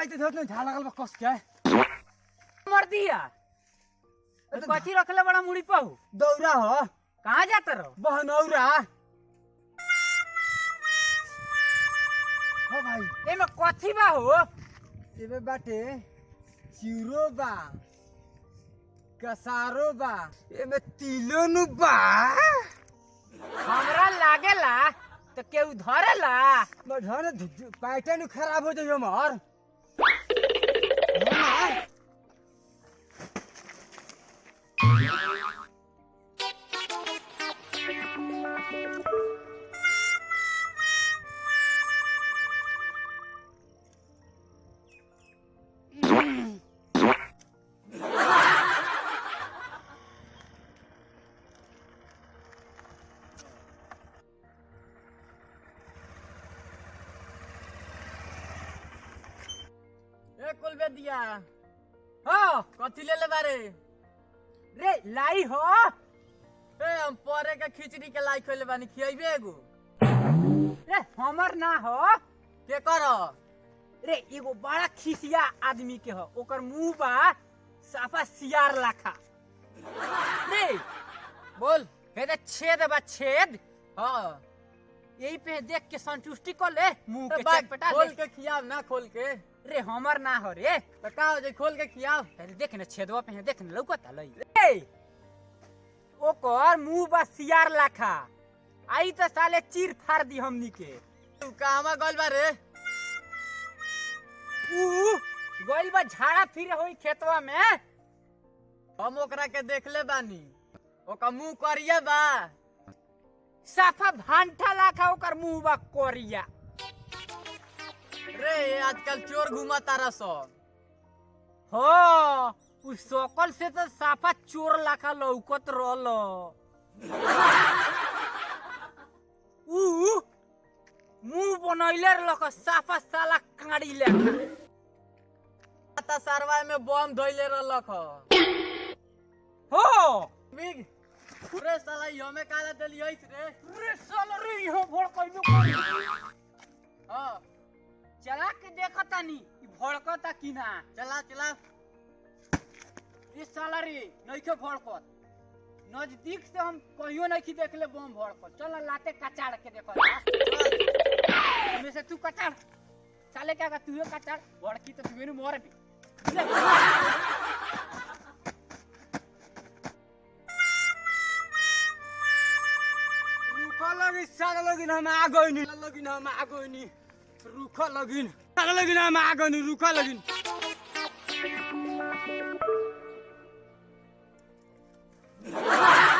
भाई तो धोत नहीं झाल लगल बा कस के मर दिया कथी रखले बड़ा मुड़ी पाऊ दौरा हो कहाँ जाता रहो बहनौरा हो भाई एमे कथी बा हो एमे बाटे चिरो बा कसारो बा एमे तिलो नु बा हमरा लागेला तो केहू धरेला धर पैटर्न खराब हो जाइयो हमर कुल बे दिया हो कथी ले बारे रे लाई हो ए हम परे के खिचड़ी के लाई खोले बानी खियाइबे एगो रे हमर ना हो के कर रे एगो बड़ा खिसिया आदमी के हो ओकर मुंह बा साफा सियार लाखा रे बोल हे दे छेद बा छेद हां यही पे देख के संतुष्टि कर ले मुंह के बात चटपटा खोल के खियाव ना खोल के रे हमर ना हो रे तो का हो जाई खोल के खियाव अरे देख ना छेदवा पे देख ना लौकता लई रे ओकर मुंह बा सियार लाखा आई तो साले चीर फाड़ दी हमनी के तू कामा गल बारे ऊ गइल बा झाड़ा फिरे होई खेतवा में हम ओकरा के देखले बानी ओका मुंह करिया बा साफा भांटा लाखा ओकर मुंह बा कोरिया रे आजकल चोर घुमाता रस हो उस सकल से तो साफा चोर लाखा लौकत रहल ऊ मुंह बनैले रहलक साफा साला काड़ी लेखा ता सरवा में बम धइले रहलक हो बिग रे साला हमें काला देलियस रे रे साला रे इहो भड़कइबो करी हां चला के देखतानी ई भड़कता कि ना चला चला रे साला रे नइखे भड़कत नजदीक से हम कहियो नहीं देखले बम भड़कत चल लाते कचाड़ के देखो इनमें से तू कचाड़ साले क्या तू कचाड़ भड़की तो तू मोर भी रुखा लगिन साला लगिन हम आ गइनी लगिन हम आ गइनी रुखा लगिन साला लगिन हम आ गइनी रुखा लगिन Ah!